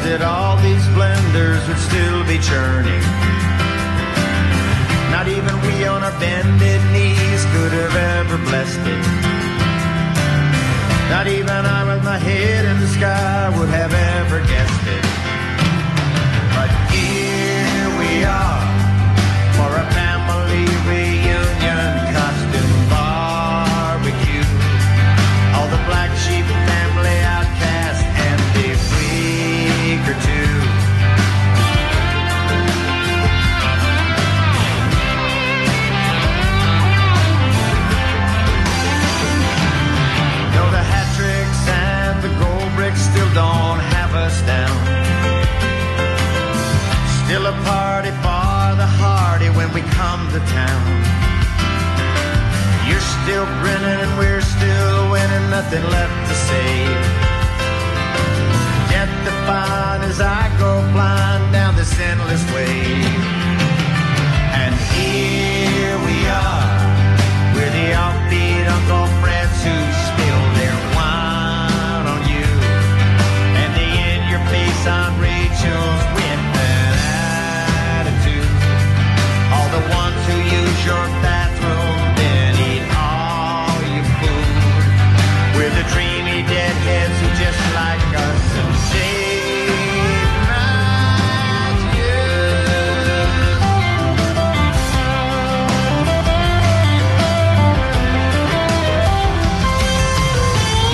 that all these blenders would still be churning. Not even we on our bended knees could have ever blessed it. Not even I with my head in the sky would have ever guessed it. But here we are for a family reunion costume barbecue. All the black sheep family outcasts and a freak or two. No, the hat tricks and the gold bricks still don't have us down. Still a party for the hardy when we come to town. You're still grinning and we're still winning, nothing left to say. Yet the fun as I go blind down this endless way. And here we are, we're the offbeat Uncle Freds who spilled their wine on you, and the in-your-face Aunt Rachel's with an attitude. All the ones who use your bathroom, then eat all your food. We're the dreamy deadheads who just like us and shave like you.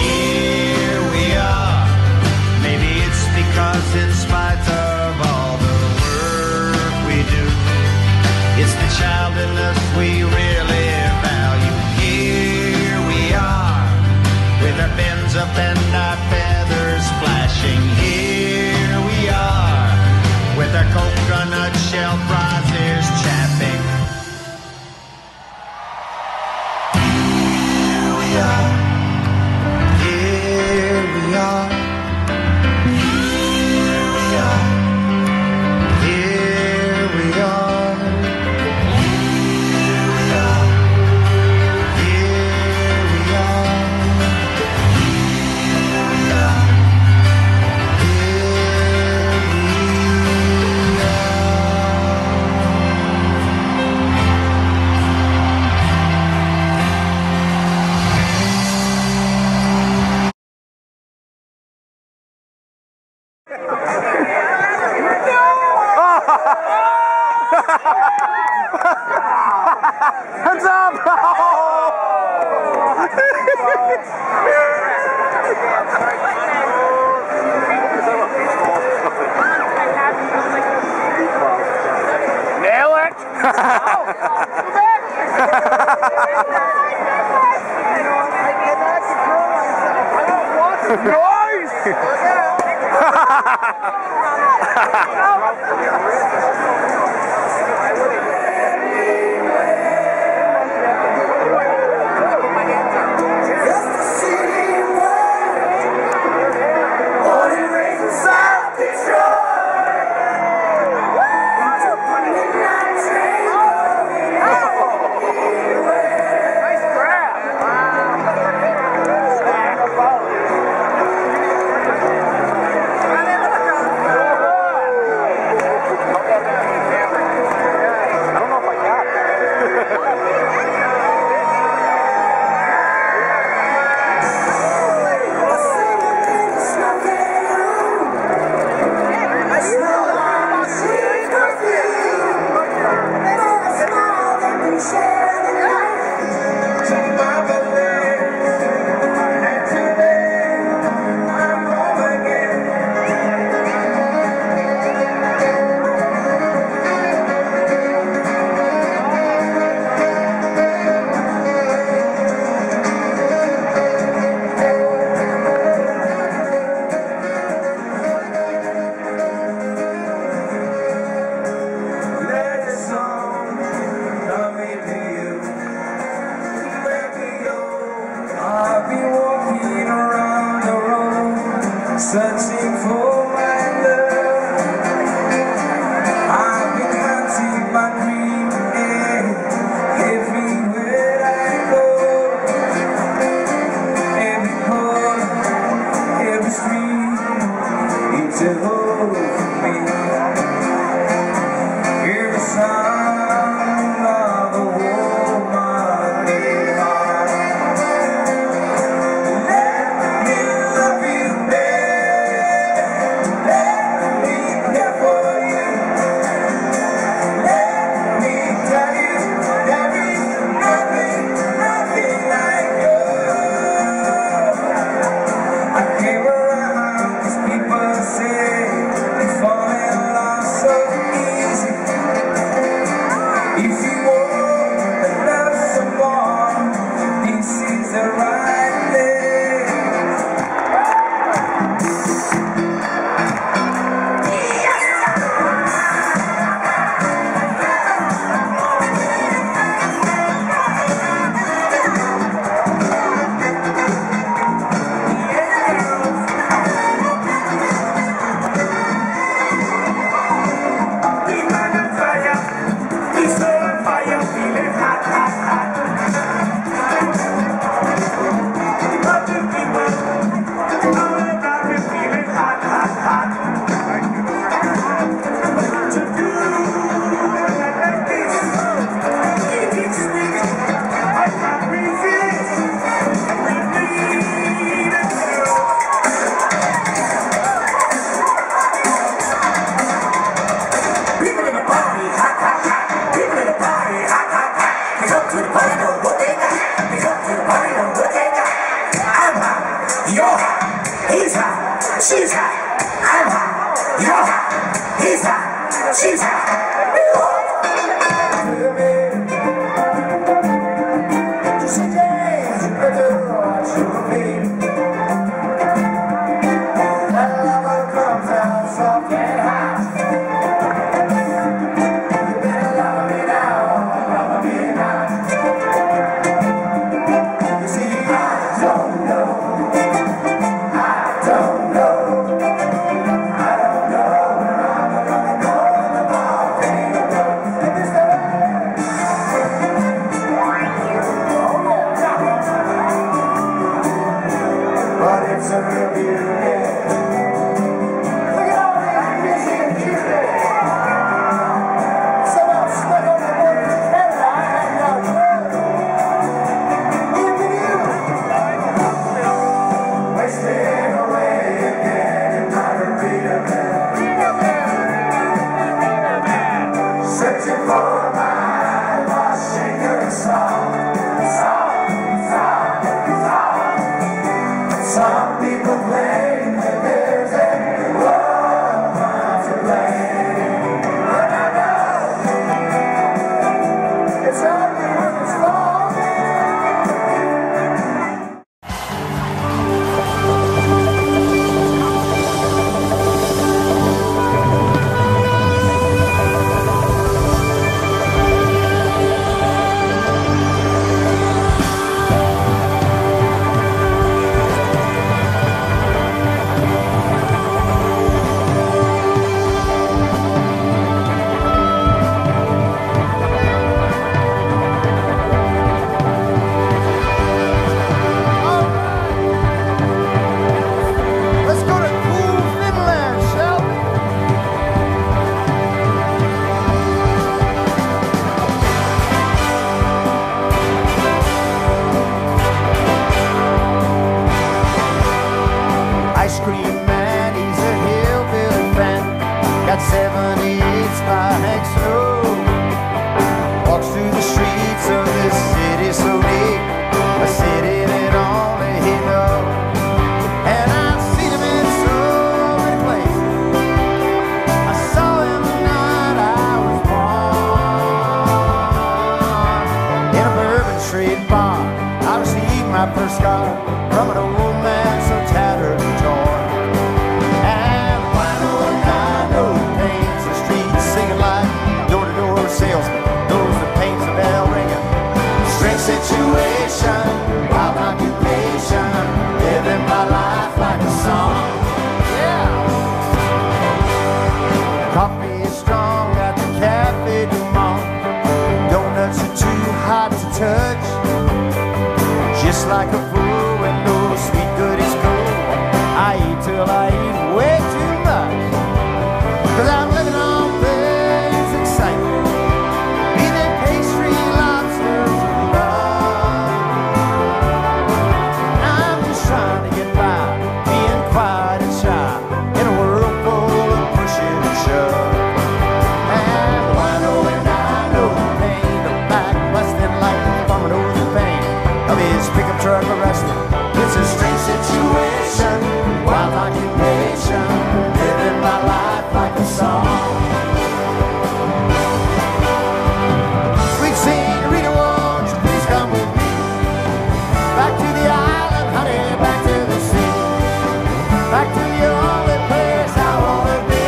Here we are. Maybe it's because in spite of all the work we do, it's the child in us we really value. Here we are, with our fins up and our feathers flashing. Here we are, with our coconut shell fries ears chapping. Here we are, here we are, here we are, here we are, here we are, here we are, here we are, Hands up! Nail it! searching for my love. I've been hunting my dream everywhere I go. Every corner, every street, it's a hole. I'm hot, you're hot, he's hot, she's hot, we're hot. Just a day, better watch your feet. That lover comes out soft and hot. You better love me now, love me now. You see, I don't know. It's a real beauty. Look at all the Michigan Tuesday. Somehow stuck on the border of Canada. I had no clue. Look at you. Wasting away again in Margaritaville. Searching for my lost shaker song. Some people claim that there's a woman to blame, but I know it's only women's fault. Ice cream man, he's a hillbilly fan. Got 78s by snow. Walks through the streets of this city so neat, a city that only he knows. And I've seen him in so many places. I saw him the night I was born. In a Bourbon Street bar, I received my first scar from an old man so tattered and torn. And I know paints the streets singing like door-to-door salesman knows the pains of bell ringing. Strange situation, wild occupation, living my life like a song. Yeah. Coffee is strong at the Cafe du Monde. Donuts are too hot to touch. Just like a fool when those sweet goodies go, I eat till I eat way too much. 'Cause I'm living on things exciting, be they pastry, lobsters, or love. I'm just trying to get by, being quiet and shy, in a world full of pushing and shove. And I know pain, the back busting like bumming over the pain of his pickup truck arrested. It's a strange situation, wild occupation, living my life like a song. Sweet senorita, won't you please come with me? Back to the island, honey, back to the sea. Back to the only place I wanna be.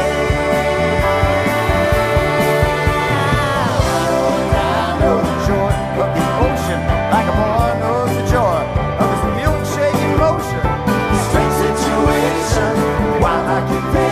I know the joy of the ocean, like a boy knows the joy of his milkshake emotion. Strange situation, wild occupation.